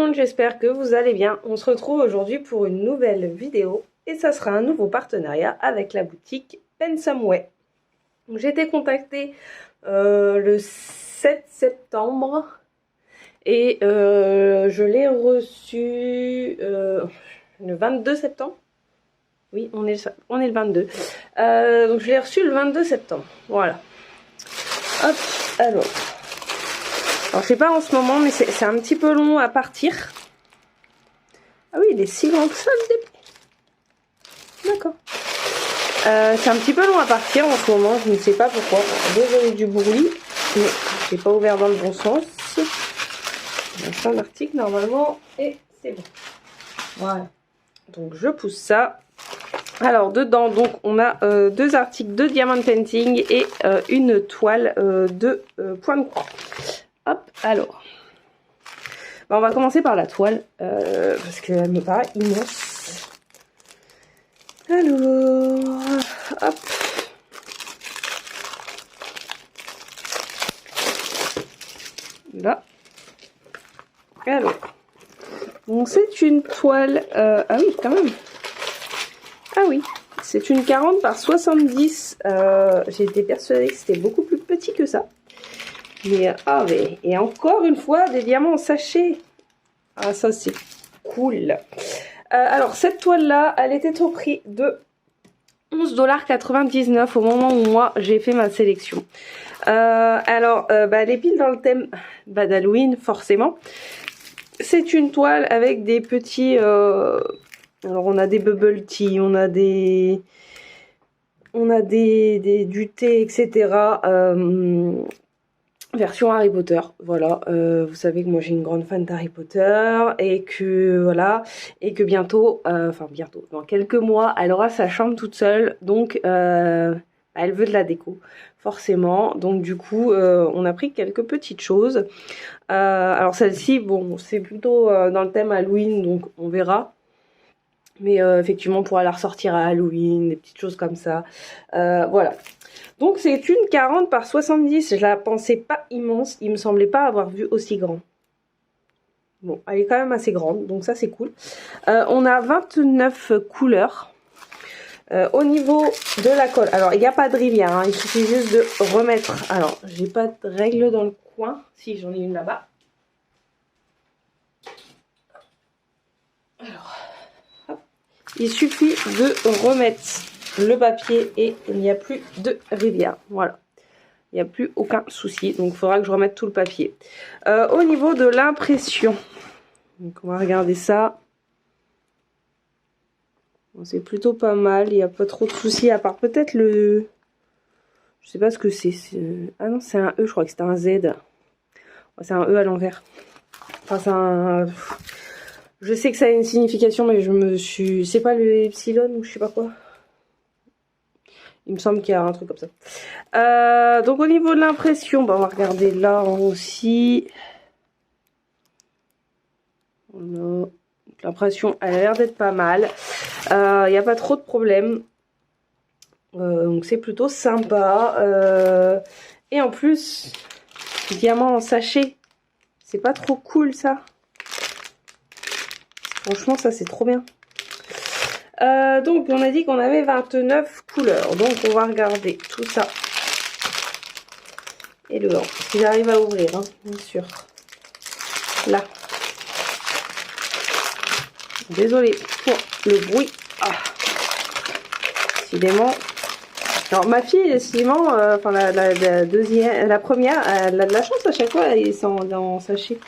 monde, j'espère que vous allez bien. On se retrouve aujourd'hui pour une nouvelle vidéo et ça sera un nouveau partenariat avec la boutique Pensomeway. J'ai été contactée le 7 septembre et je l'ai reçu le 22 septembre. Oui, on est le 22. Donc je l'ai reçu le 22 septembre. Voilà. Hop, alors je sais pas en ce moment, mais c'est un petit peu long à partir. Ah oui, il est si grand que ça le début. D'accord. C'est un petit peu long à partir en ce moment, je ne sais pas pourquoi. Désolé du bruit, mais je n'ai pas ouvert dans le bon sens. On a fait un article normalement et c'est bon. Voilà. Donc je pousse ça. Alors dedans, donc on a deux articles de diamond painting et une toile de point de croix. Hop, alors. On va commencer par la toile, parce qu'elle me paraît immense. Alors, hop. Là. Alors. Donc c'est une toile, ah oui, quand même. Ah oui, c'est une 40 par 70. J'ai été persuadée que c'était beaucoup plus petit que ça. Mais, et encore une fois, des diamants en sachet. Ah, ça, c'est cool. Alors, cette toile-là, elle était au prix de 11,99 € au moment où moi, j'ai fait ma sélection. Elle est pile dans le thème d'Halloween, forcément. C'est une toile avec des petits... alors, on a des bubble tea, on a du thé, etc. Version Harry Potter, voilà. Vous savez que moi j'ai une grande fan d'Harry Potter et que voilà, et que bientôt, bientôt, dans quelques mois, elle aura sa chambre toute seule, donc elle veut de la déco, forcément. Donc du coup, on a pris quelques petites choses. Alors celle-ci, bon, c'est plutôt dans le thème Halloween, donc on verra. Mais effectivement, on pourra la ressortir à Halloween, des petites choses comme ça. Voilà. Donc c'est une 40 par 70, je la pensais pas immense, il me semblait pas avoir vu aussi grand. Bon, elle est quand même assez grande, donc ça c'est cool. On a 29 couleurs. Au niveau de la colle, alors il n'y a pas de rivière, hein, il suffit juste de remettre. Alors, j'ai pas de règle dans le coin, si j'en ai une là-bas. Alors, hop. Il suffit de remettre le papier et il n'y a plus de rivière. Voilà. Il n'y a plus aucun souci. Donc il faudra que je remette tout le papier. Au niveau de l'impression. Donc on va regarder ça. Bon, c'est plutôt pas mal. Il n'y a pas trop de soucis. À part peut-être le... Je sais pas ce que c'est. Ah non, c'est un E. Je crois que c'était un Z. C'est un E à l'envers. Enfin c'est un... Je sais que ça a une signification, mais je me suis... C'est pas le epsilon ou je sais pas quoi. Il me semble qu'il y a un truc comme ça. Donc au niveau de l'impression, on va regarder là aussi. L'impression, elle a l'air d'être pas mal. Il n'y a pas trop de problèmes. Donc c'est plutôt sympa. Et en plus, diamant en sachet. C'est pas trop cool ça. Franchement, ça c'est trop bien. Donc on a dit qu'on avait 29 couleurs, donc on va regarder tout ça et le blanc, si j'arrive à ouvrir, hein, bien sûr. Là, désolée pour le bruit. Décidément. Alors ma fille, décidément, la deuxième, la première, elle a de la chance à chaque fois, elle est dans sachet.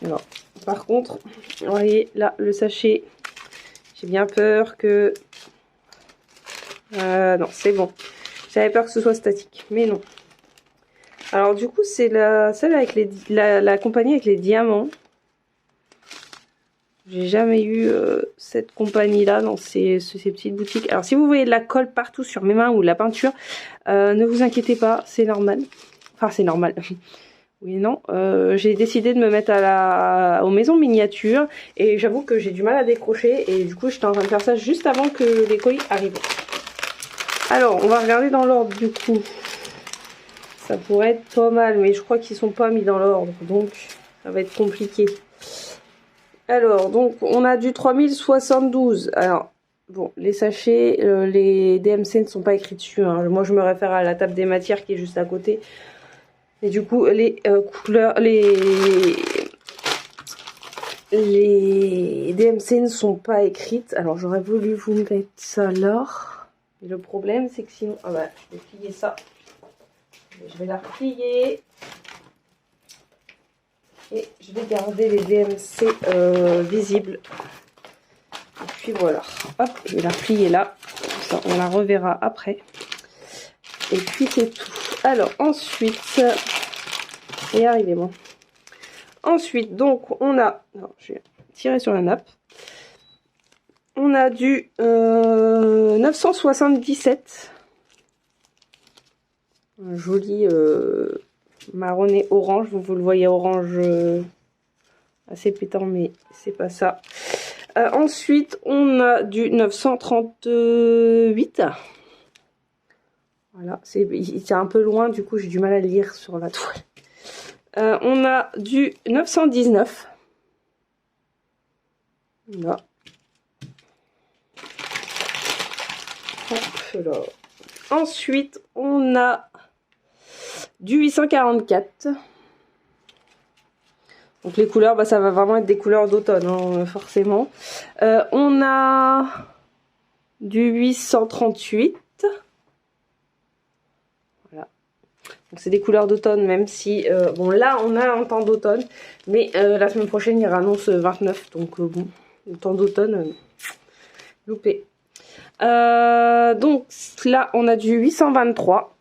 Alors, par contre, vous voyez là le sachet. J'ai bien peur que... non, c'est bon. J'avais peur que ce soit statique, mais non. Alors du coup, c'est celle avec la compagnie avec les diamants. J'ai jamais eu cette compagnie-là dans ces petites boutiques. Alors si vous voyez de la colle partout sur mes mains ou de la peinture, ne vous inquiétez pas, c'est normal. Enfin, c'est normal. Oui, non. J'ai décidé de me mettre aux maisons miniatures et j'avoue que j'ai du mal à décrocher et du coup j'étais en train de faire ça juste avant que les colis arrivent. Alors, on va regarder dans l'ordre du coup. Ça pourrait être pas mal, mais je crois qu'ils sont pas mis dans l'ordre, donc Ça va être compliqué. Alors, donc, on a du 3072. Alors, bon, les sachets, les DMC ne sont pas écrits dessus. Hein. Moi, je me réfère à la table des matières qui est juste à côté. Et du coup, les couleurs, les DMC ne sont pas écrites. Alors, j'aurais voulu vous mettre ça là. Et le problème, c'est que sinon... Ah bah, je vais plier ça. Je vais la replier. Et je vais garder les DMC visibles. Et puis voilà. Hop, je vais la replier là. Ça, on la reverra après. Et puis c'est tout. Alors ensuite... Et arrivé bon. Ensuite, donc, on a... Non, je vais tirer sur la nappe. On a du 977. Un joli marronné orange. Vous le voyez orange assez pétant, mais c'est pas ça. Ensuite, on a du 938. Voilà, il est un peu loin, du coup j'ai du mal à lire sur la toile. On a du 919. Là. Hop là. Ensuite, on a du 844. Donc les couleurs, bah, ça va vraiment être des couleurs d'automne, hein, forcément. On a du 838. Voilà. Donc c'est des couleurs d'automne, même si... bon, là, on a un temps d'automne. Mais la semaine prochaine, il annonce 29. Donc bon, le temps d'automne, loupé. Donc là, on a du 823.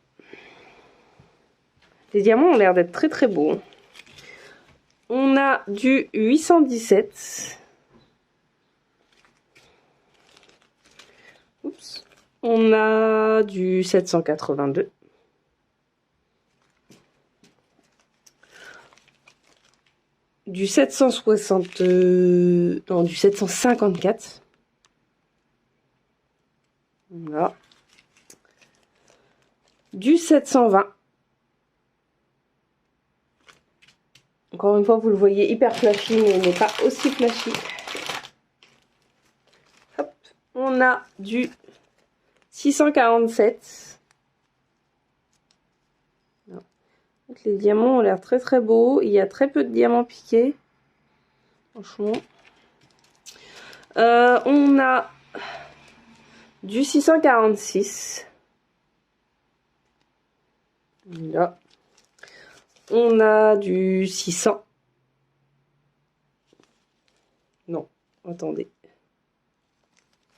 Les diamants ont l'air d'être très très beaux. On a du 817. Oups. On a du 782. Du 760... non, du 754. Voilà. Du 720. Encore une fois, vous le voyez hyper flashy, mais il n'est pas aussi flashy. Hop. On a du 647. Donc, les diamants ont l'air très très beaux. Il y a très peu de diamants piqués. Franchement. On a du 646. Là. On a du 600. Non, attendez.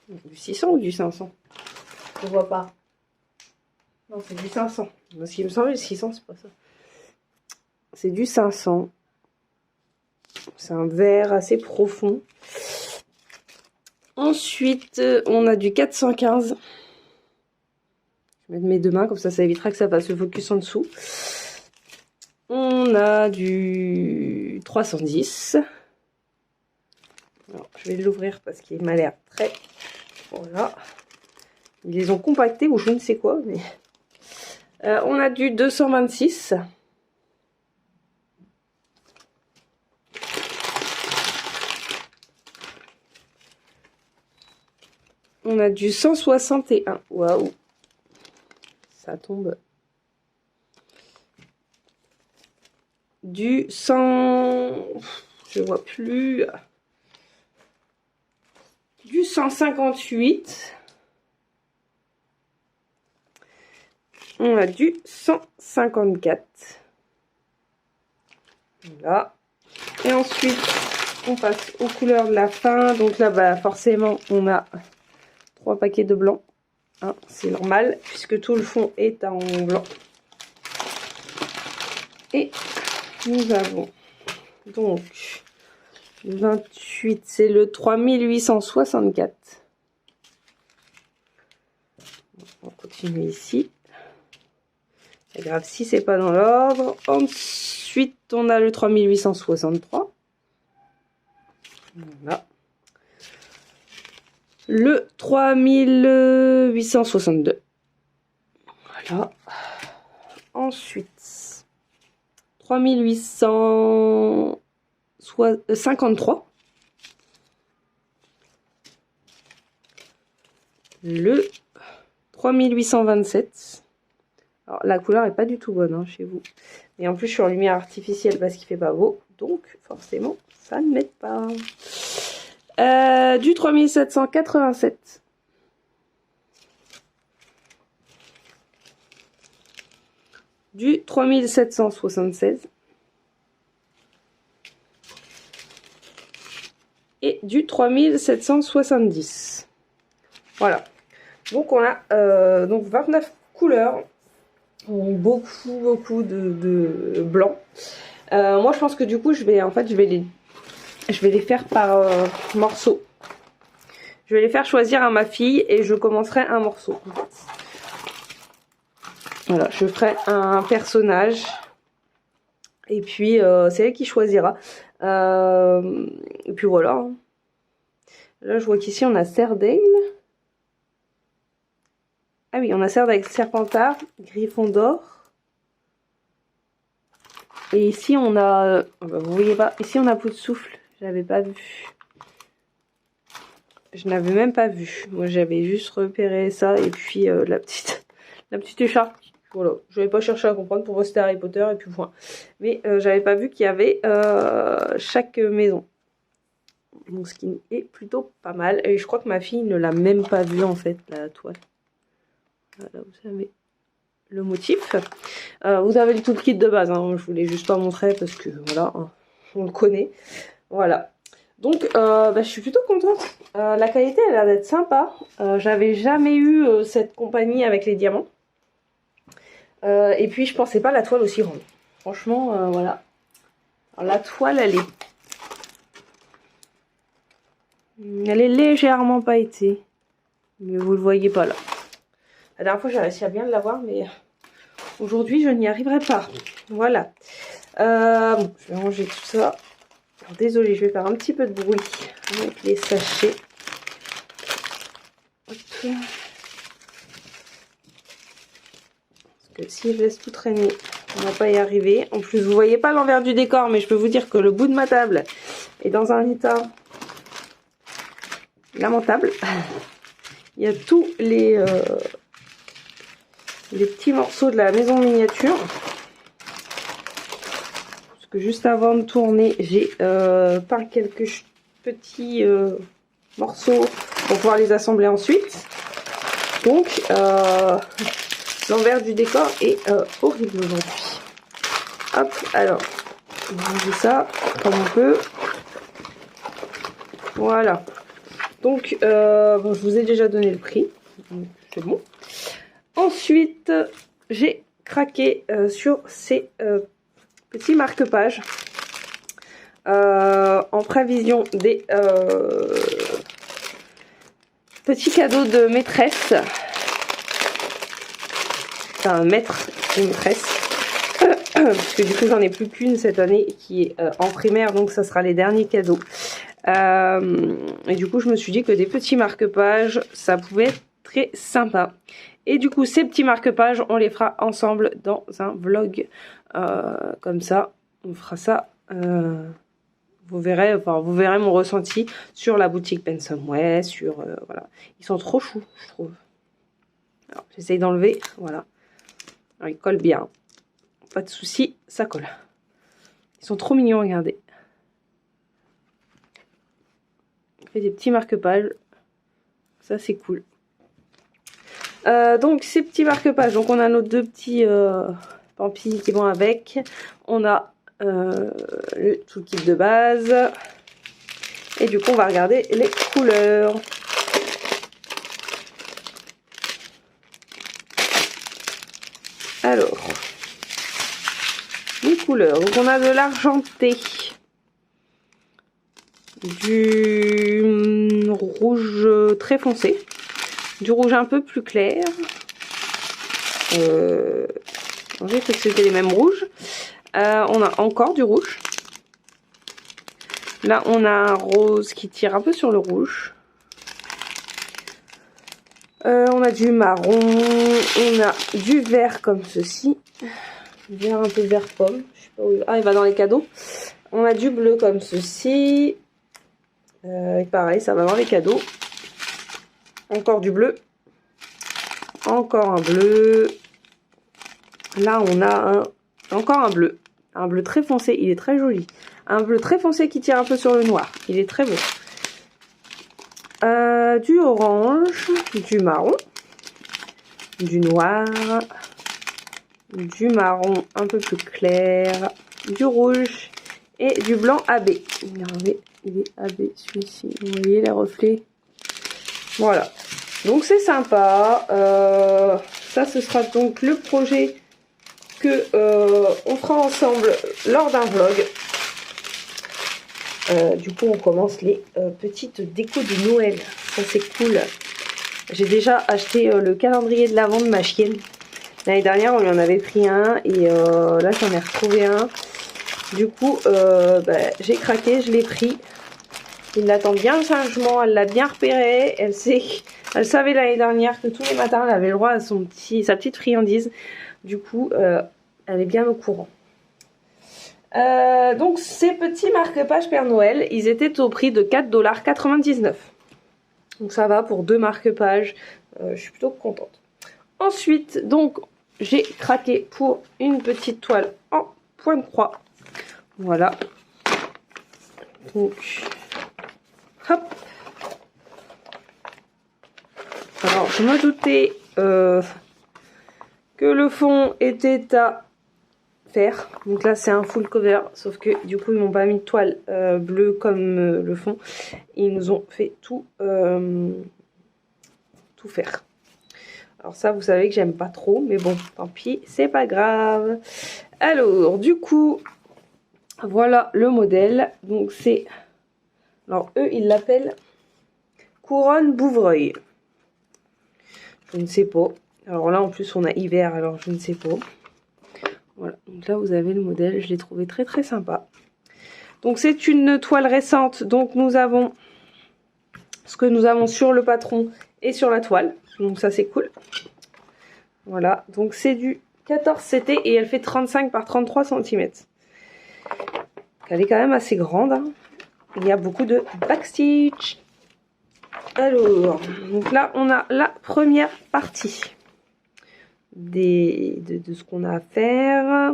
Du 600 ou du 500? Je vois pas. Non, c'est du 500. Parce qu'il me semble que 600, c'est pas ça. C'est du 500. C'est un vert assez profond. Ensuite, on a du 415. Je vais mettre mes deux mains, comme ça évitera que ça fasse le focus en dessous. On a du 310. Alors, je vais l'ouvrir parce qu'il m'a l'air très... Voilà. Ils les ont compactés ou je ne sais quoi. Mais... on a du 226. On a du 161. Waouh. Ça tombe. Du 100... Je vois plus. Du 158. On a du 154. Voilà. Et ensuite, on passe aux couleurs de la fin. Donc là, bah, forcément, on a 3 paquets de blanc. Hein, c'est normal, puisque tout le fond est en blanc. Et nous avons donc le 28, c'est le 3864. On continue ici. C'est grave si c'est pas dans l'ordre. Ensuite, on a le 3863. Voilà. Le 3862. Voilà. Ensuite, 3800... 53. Le 3827. Alors la couleur est pas du tout bonne hein, chez vous. Et en plus je suis en lumière artificielle parce qu'il fait pas beau. Donc forcément ça ne m'aide pas. Du 3787. Du 3776. Et du 3770. Voilà. Donc on a donc 29 couleurs. Beaucoup de blanc. Moi je pense que du coup je vais les faire par morceaux. Je vais les faire choisir à ma fille et je commencerai un morceau. Voilà, je ferai un personnage et puis c'est elle qui choisira. Et puis voilà. Là je vois qu'ici on a Cerdaigle. Ah oui, on a Cerdaigle, Serpentard, Gryffondor. Et ici on a, vous voyez pas, ici on a Pout-de-Souffle. J'avais pas vu. Je n'avais même pas vu. Moi j'avais juste repéré ça et puis la petite écharpe. Voilà, je n'avais pas cherché à comprendre, pour moi c'était Harry Potter et puis point. Mais j'avais pas vu qu'il y avait chaque maison. Donc ce qui est plutôt pas mal. Et je crois que ma fille ne l'a même pas vu en fait, la toile. Voilà, vous savez le motif. Vous avez le tout le kit de base, hein. Je voulais juste pas montrer parce que voilà, hein, on le connaît. Voilà. Donc je suis plutôt contente. La qualité elle a l'air d'être sympa. J'avais jamais eu cette compagnie avec les diamants. Et puis je pensais pas la toile aussi ronde. Franchement, voilà. Alors, la toile, elle est légèrement pailletée. Mais vous le voyez pas là. La dernière fois j'ai réussi à bien l'avoir, mais aujourd'hui je n'y arriverai pas. Voilà. Bon, je vais ranger tout ça. Alors, désolée, je vais faire un petit peu de bruit avec les sachets. Hop. Que si je laisse tout traîner, on va pas y arriver. En plus, vous voyez pas l'envers du décor, mais je peux vous dire que le bout de ma table est dans un état lamentable. Il y a tous les petits morceaux de la maison miniature. Parce que juste avant de tourner, j'ai peint quelques petits morceaux pour pouvoir les assembler ensuite. Donc, l'envers du décor est horrible aujourd'hui. Hop, alors, on range ça comme on peut. Voilà. Donc, bon, je vous ai déjà donné le prix. C'est bon. Ensuite, j'ai craqué sur ces petits marque-pages. En prévision des petits cadeaux de maîtresse. Enfin, maître et maîtresse. Parce que du coup, j'en ai plus qu'une cette année qui est en primaire. Donc, ça sera les derniers cadeaux. Et du coup, je me suis dit que des petits marque-pages, ça pouvait être très sympa. Et du coup, ces petits marque-pages, on les fera ensemble dans un vlog. Comme ça, on fera ça. Vous verrez mon ressenti sur la boutique Pensomeway, sur voilà. Ils sont trop choux, je trouve. Alors, j'essaye d'enlever, voilà. Alors, ils collent bien. Pas de souci, ça colle. Ils sont trop mignons, regardez. On fait des petits marque-pages. Ça, c'est cool. Donc, ces petits marque-pages. Donc, on a nos deux petits pampis qui vont avec. On a tout le kit de base. Et du coup, on va regarder les couleurs. Alors, les couleurs. Donc, on a de l'argenté, du rouge très foncé, du rouge un peu plus clair. J'ai fait que c'était les mêmes rouges. On a encore du rouge. Là, on a un rose qui tire un peu sur le rouge. On a du marron. On a du vert comme ceci. vert un peu vert pomme. Je sais pas où... Ah, il va dans les cadeaux. On a du bleu comme ceci. Et pareil, ça va dans les cadeaux. Encore du bleu. Encore un bleu. Là, on a encore un bleu. Un bleu très foncé, il est très joli. Un bleu très foncé qui tire un peu sur le noir. Il est très beau. Du orange, du marron, du noir, du marron un peu plus clair, du rouge et du blanc AB. Regardez, il est AB celui-ci. Vous voyez les reflets? Voilà. Donc c'est sympa. Ça, ce sera donc le projet que on fera ensemble lors d'un vlog. Du coup, on commence les petites décos de Noël. Ça, c'est cool. J'ai déjà acheté le calendrier de l'Avent de ma chienne. L'année dernière, on lui en avait pris un. Et là, j'en ai retrouvé un. Du coup, j'ai craqué, je l'ai pris. Il l'attend bien sagement. Elle l'a bien repéré. Elle savait l'année dernière que tous les matins, elle avait le droit à sa petite friandise. Du coup, elle est bien au courant. Donc ces petits marque-pages Père Noël, ils étaient au prix de 4,99 $. Donc ça va pour 2 marque-pages, je suis plutôt contente. Ensuite, donc j'ai craqué pour une petite toile en point de croix. Voilà. Donc, hop. Alors je me doutais que le fond était à faire. Donc là c'est un full cover, sauf que du coup ils m'ont pas mis de toile bleue comme le fond. Ils nous ont fait tout faire. Alors ça vous savez que j'aime pas trop, mais bon tant pis, c'est pas grave. Alors du coup voilà le modèle. Donc c'est, alors eux ils l'appellent couronne Bouvreuil. Je ne sais pas. Alors là en plus on a hiver, alors je ne sais pas. Voilà, donc là vous avez le modèle, je l'ai trouvé très très sympa. Donc c'est une toile récente, donc nous avons ce que nous avons sur le patron et sur la toile. Donc ça c'est cool. Voilà, donc c'est du 14 CT et elle fait 35 par 33 cm. Elle est quand même assez grande. Hein. Il y a beaucoup de backstitch. Alors, donc là on a la première partie de ce qu'on a à faire.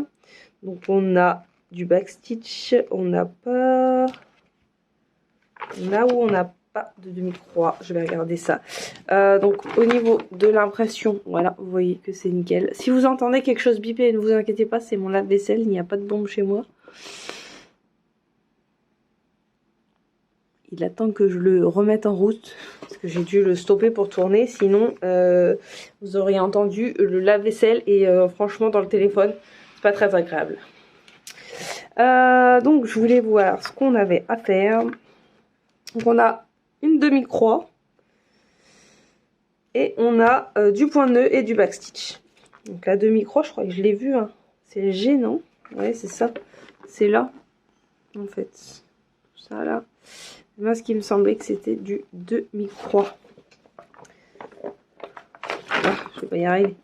Donc on a du backstitch, on a pas... Là où on n'a pas de demi-croix, je vais regarder ça. Donc au niveau de l'impression, voilà, vous voyez que c'est nickel. Si vous entendez quelque chose biper, ne vous inquiétez pas, c'est mon lave-vaisselle, il n'y a pas de bombe chez moi. Il attend que je le remette en route, parce que j'ai dû le stopper pour tourner, sinon vous auriez entendu le lave-vaisselle et franchement dans le téléphone, c'est pas très agréable. Donc je voulais voir ce qu'on avait à faire. Donc on a une demi-croix et on a du point nœud et du backstitch. Donc la demi-croix, je crois que je l'ai vu, hein. C'est le G, non? Ouais, c'est ça. C'est là, en fait. Ça là. Moi, ce qui me semblait que c'était du demi-croix. Ah, je vais pas y arriver.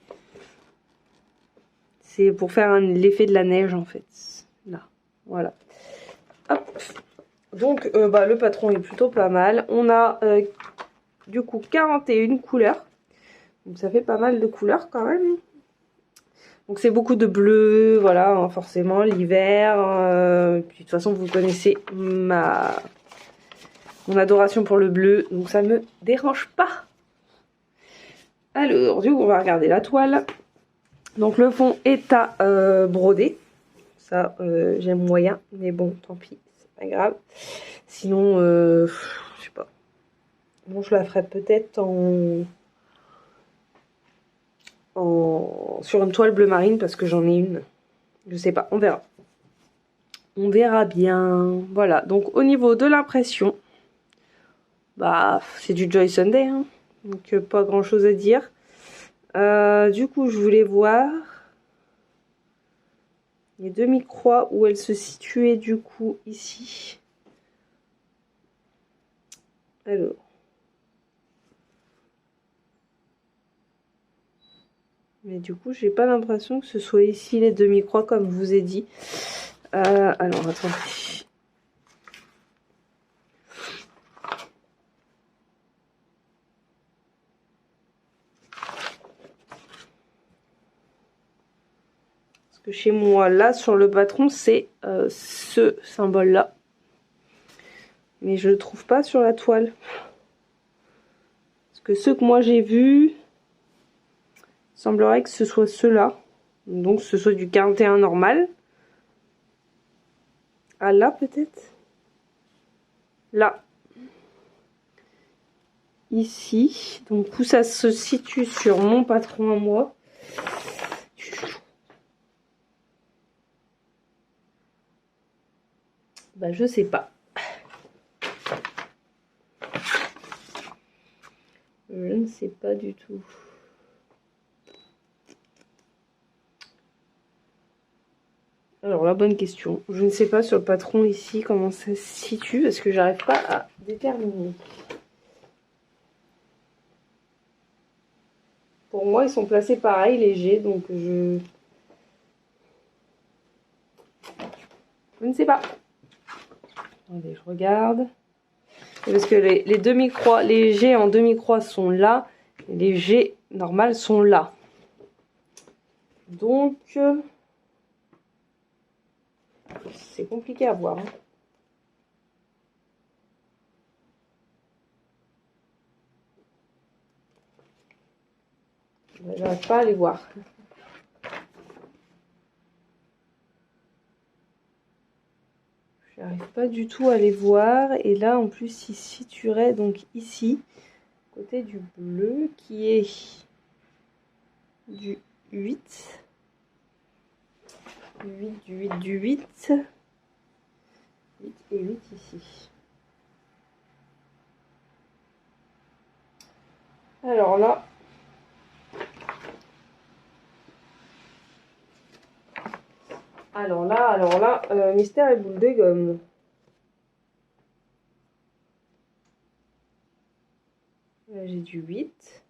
C'est pour faire l'effet de la neige, en fait. Là, voilà. Hop. Donc, le patron est plutôt pas mal. On a, du coup, 41 couleurs. Donc, ça fait pas mal de couleurs, quand même. Donc, c'est beaucoup de bleu, voilà, hein, forcément, l'hiver. Puis, de toute façon, vous connaissez mon adoration pour le bleu. Donc, ça me dérange pas. Alors, du coup, on va regarder la toile. Donc, le fond est à broder. Ça, j'aime moyen. Mais bon, tant pis, c'est pas grave. Sinon, je sais pas. Bon, je la ferai peut-être sur une toile bleu marine parce que j'en ai une. Je sais pas, on verra. On verra bien. Voilà, donc au niveau de l'impression, bah, c'est du Joy Sunday. Hein. Donc, pas grand-chose à dire. Du coup, je voulais voir les demi-croix où elles se situaient du coup ici. Alors. Mais du coup, j'ai pas l'impression que ce soit ici les demi-croix comme je vous ai dit. Alors, attendez. Parce que chez moi, là, sur le patron, c'est ce symbole-là. Mais je le trouve pas sur la toile. Parce que ceux que moi j'ai vus, semblerait que ce soit ceux-là. Donc ce soit du 41 normal. Ah là peut-être. Là. Ici. Donc où ça se situe sur mon patron à moi. Bah je sais pas. Je ne sais pas du tout. Alors la bonne question. Je ne sais pas sur le patron ici comment ça se situe parce que j'arrive pas à déterminer. Pour moi ils sont placés pareil légers donc je ne sais pas. Attendez, je regarde. Parce que les demi-croix, les G en demi-croix sont là, et les G normales sont là. Donc, c'est compliqué à voir. Hein. J'arrive pas à les voir. J'arrive pas du tout à les voir. Et là, en plus, il se situerait donc ici, côté du bleu, qui est du 8. Du 8, du 8, du 8. 8 et 8 ici. Alors là... Alors là, mystère et boule de gomme. Là, j'ai du 8.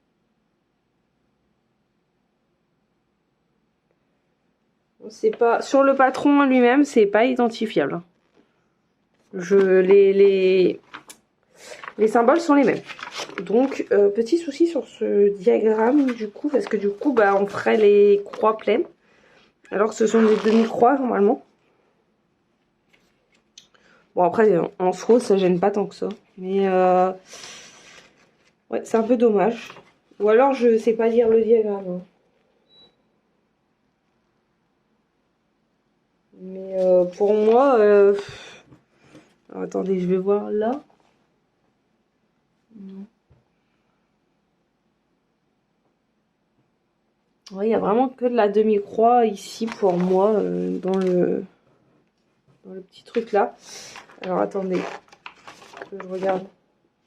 C'est pas sur le patron lui-même, c'est pas identifiable. Les symboles sont les mêmes. Donc petit souci sur ce diagramme du coup, parce que du coup bah on ferait les croix pleines, alors que ce sont des demi-croix normalement. Bon après en soi ça gêne pas tant que ça, mais ouais c'est un peu dommage. Ou alors je sais pas lire le diagramme. Hein. Mais pour moi, alors, attendez, je vais voir là. Ouais, il y a vraiment que de la demi-croix ici pour moi dans le petit truc là. Alors attendez, que je regarde.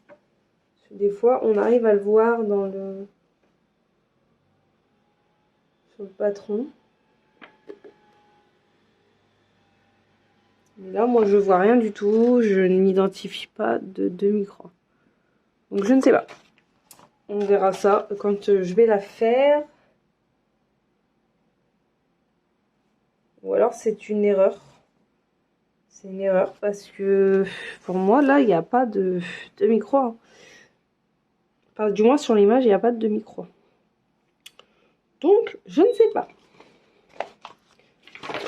Parce que des fois, on arrive à le voir dans le sur le patron. Mais là, moi, je vois rien du tout. Je n'identifie pas de demi-croix. Donc, je ne sais pas. On verra ça quand je vais la faire. Ou alors, c'est une erreur. C'est une erreur parce que pour moi, là, il n'y a pas de demi-croix. Enfin, du moins, sur l'image, il n'y a pas de demi-croix. Donc, je ne sais pas.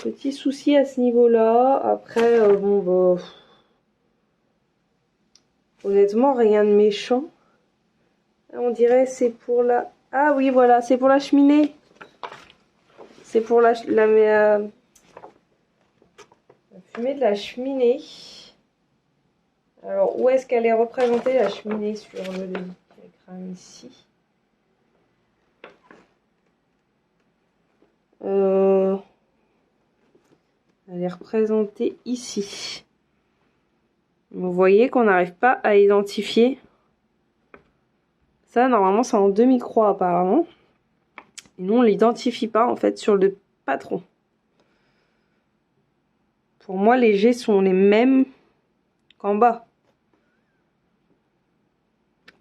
Petit souci à ce niveau-là. Après, bon, bah... Honnêtement, rien de méchant. On dirait c'est pour la... Ah oui, voilà, c'est pour la cheminée. C'est pour la fumée de la cheminée. Alors, où est-ce qu'elle est représentée, la cheminée, sur le diagramme ici? Elle est représentée ici. Vous voyez qu'on n'arrive pas à identifier. Ça, normalement, c'est en demi-croix, apparemment. Et nous, on ne l'identifie pas, en fait, sur le patron. Pour moi, les G sont les mêmes qu'en bas.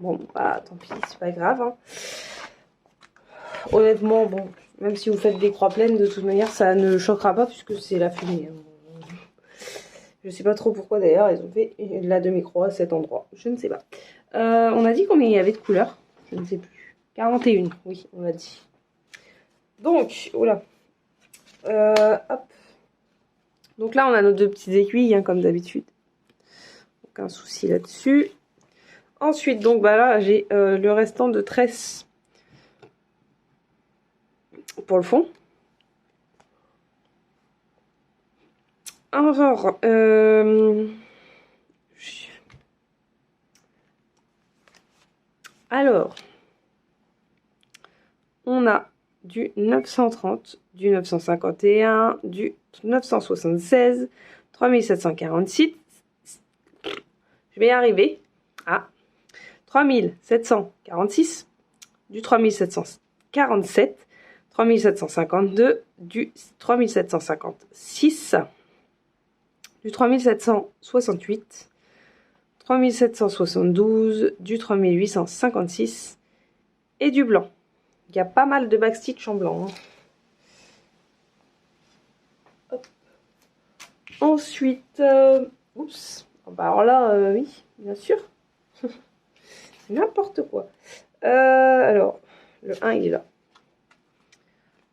Bon, bah, tant pis, c'est pas grave. Hein. Honnêtement, bon, Même si vous faites des croix pleines, de toute manière, ça ne choquera pas puisque c'est la fumée. Je sais pas trop pourquoi d'ailleurs, ils ont fait la demi-croix à cet endroit. Je ne sais pas. On a dit combien il y avait de couleurs? Je ne sais plus. 41, oui, on l'a dit. Donc, oula. Hop. Donc là, on a nos deux petites aiguilles, hein, comme d'habitude. Aucun souci là-dessus. Ensuite, donc bah là, j'ai le restant de tresse pour le fond. Alors, on a du 930, du 951, du 976, 3746. Je vais y arriver. Ah, 3746, du 3747, 3752, du 3756, du 3768, 3772, du 3856 et du blanc. Il y a pas mal de backstitch en blanc. Hein. Hop. Ensuite, oups. Bah alors là, oui, bien sûr. N'importe quoi. Alors, le 1, il est là.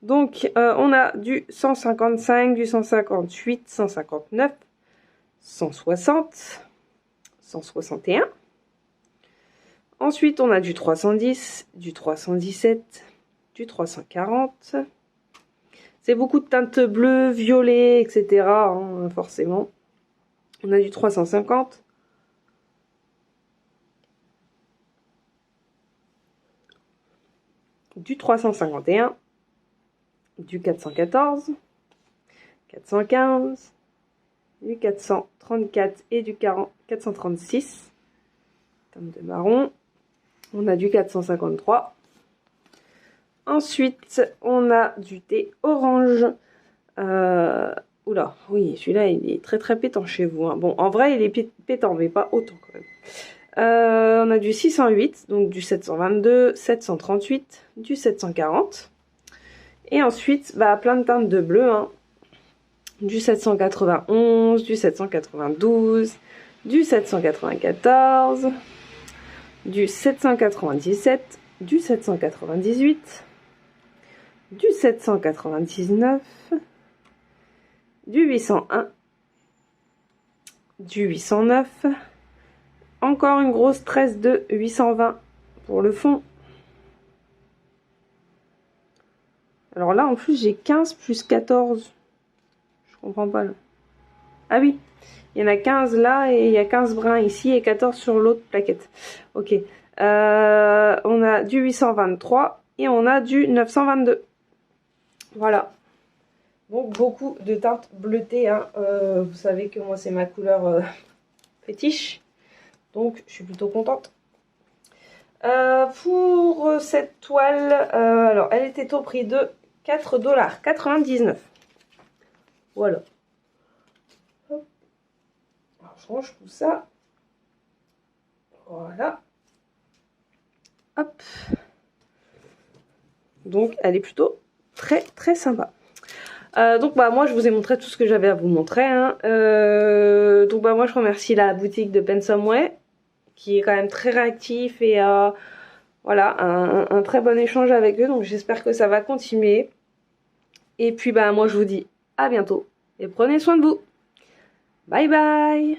Donc, on a du 155, du 158, 159, 160, 161. Ensuite, on a du 310, du 317, du 340. C'est beaucoup de teintes bleues, violet, etc. Hein, forcément. On a du 350. Du 351. Du 414. 415. Du 434 et du 436. Teinte de marron. On a du 453. Ensuite, on a du thé orange. Oula, oui, celui-là, il est très très pétant chez vous. Hein. Bon, en vrai, il est pétant, mais pas autant quand même. On a du 608, donc du 722, 738, du 740. Et ensuite, bah, plein de teintes de bleu. Hein. Du 791, du 792, du 794, du 797, du 798, du 799, du 801, du 809, encore une grosse tresse de 820 pour le fond. Alors là, en plus, j'ai 15 plus 14. Je comprends pas là. Ah oui, il y en a 15 là et il y a 15 brins ici et 14 sur l'autre plaquette. Ok. On a du 823 et on a du 922. Voilà. Donc beaucoup de teintes bleutées. Hein. Vous savez que moi c'est ma couleur fétiche. Donc je suis plutôt contente. Pour cette toile, alors elle était au prix de 4,99 $. Voilà. Hop. Alors, je range tout ça. Voilà. Hop. Donc elle est plutôt très très sympa. Donc bah moi je vous ai montré tout ce que j'avais à vous montrer. Hein. Donc bah moi je remercie la boutique de Pensomeway qui est quand même très réactif et voilà un très bon échange avec eux. Donc j'espère que ça va continuer. Et puis bah moi je vous dis à bientôt et prenez soin de vous. Bye bye.